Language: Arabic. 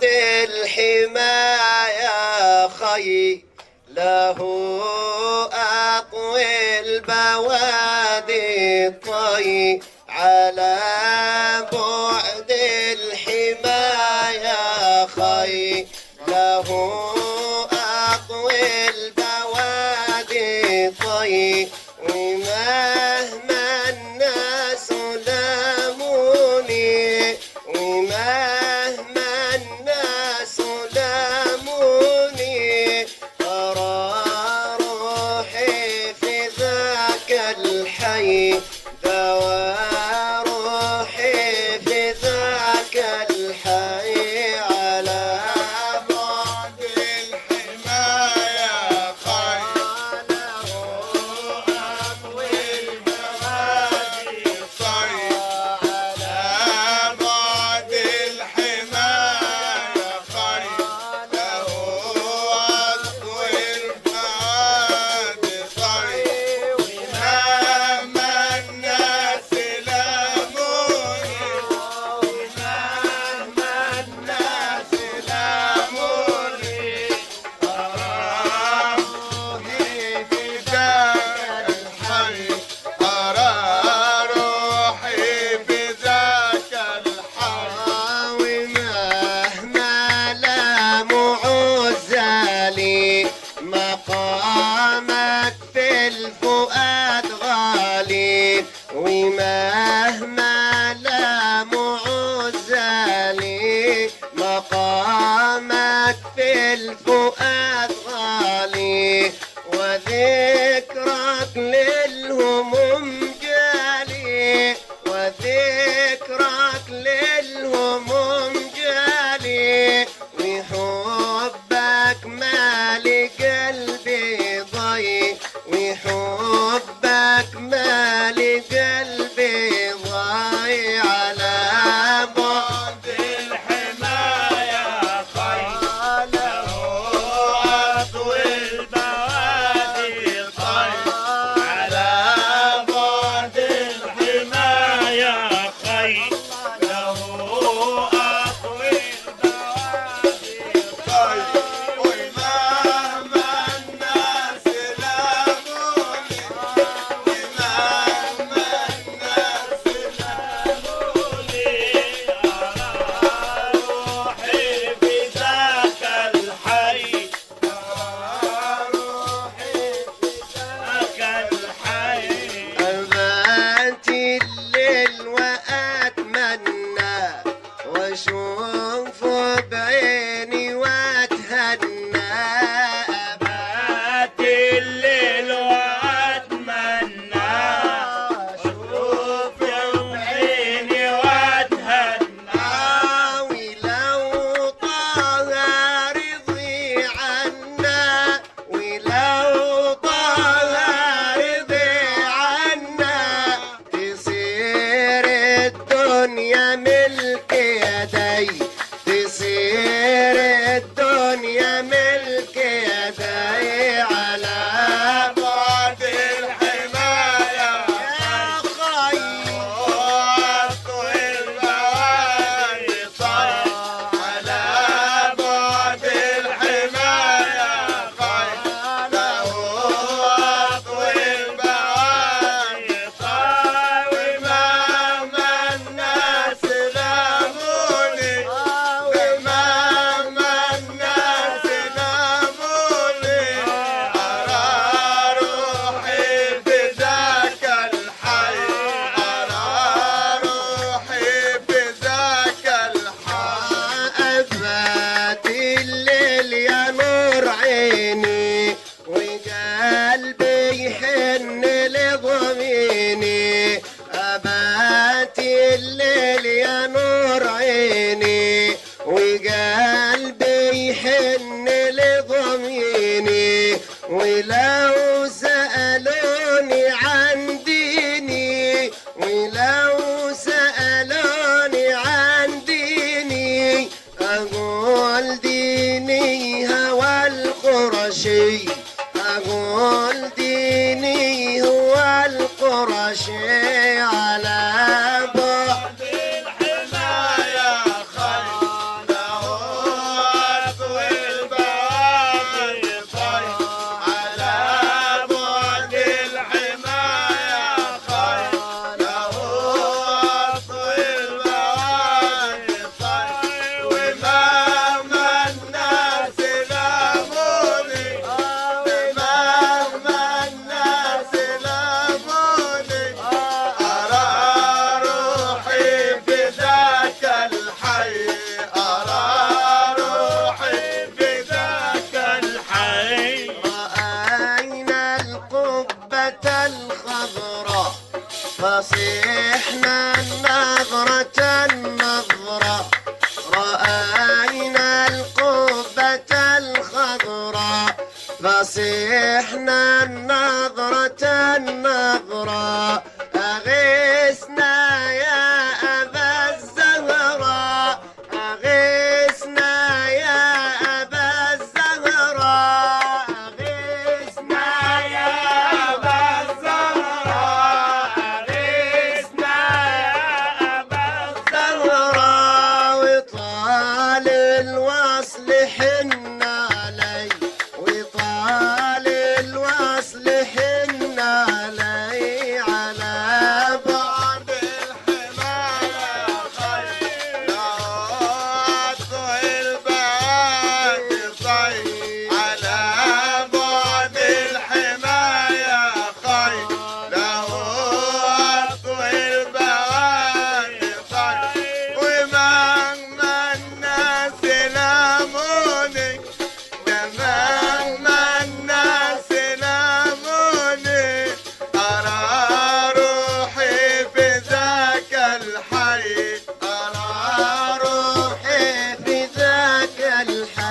بعد الحماية خي له أطوي البوادي الطي على بعد الحماية خي له أطوي البوادي طي ومهما الناس لاموني ومهما الناس لاموني أرى روحي في ذاك الحي دوا روحي في ذاك الحي على بعد الحماية خي له أطوي البوادي طي على بعد الحماية خي له أطوي البوادي طي ومهما الناس لاموني ومهما الناس لاموني أرى روحي في ذاك الحي ومهما لاموا عزالي مقامك في الفؤاد غالي ومهما لاموا عزالي مقامك في الفؤاد غالي وذكرك للهموم جالي وذكرك للهموم جالي وحبك مالي قلبي ضي وحبك مالي قلبي ضي على بعد الحماية خي له أطوي البوادي طي على بعد الحماية خي له أطوي البوادي طي ومهما الناس لاموني ومهما الناس لاموني أرى روحي في ذاك الحي أرى روحي في ذاك الحي أبات الليل وأتمنى وأشوف بعيني وأتهنى أبات الليل وأتمنى أشوف بعيني وأتهنى ولو طه رضي عنا ولو طه رضي عنا تصير الدنيا ملك يدي تصير الدنيا ملك يدي على بعد الحماية يا خي أطوي البوادي طي على بعد الحماية خي له أطوي البوادي طي ومهما الناس لاموني ومهما الناس لاموني أرى روحي في ذاك الحي أرى روحي في ذاك الحي أفات الليل يا نور عيني وقلبي يحن لضميني أبات الليل يا نور عيني وقلبي يحن لضميني ولو سألوني عن ديني ولو سألوني عن ديني أقول ديني هوى القرشي أقول ديني هو القرشي على بعد الحماية خي له الحي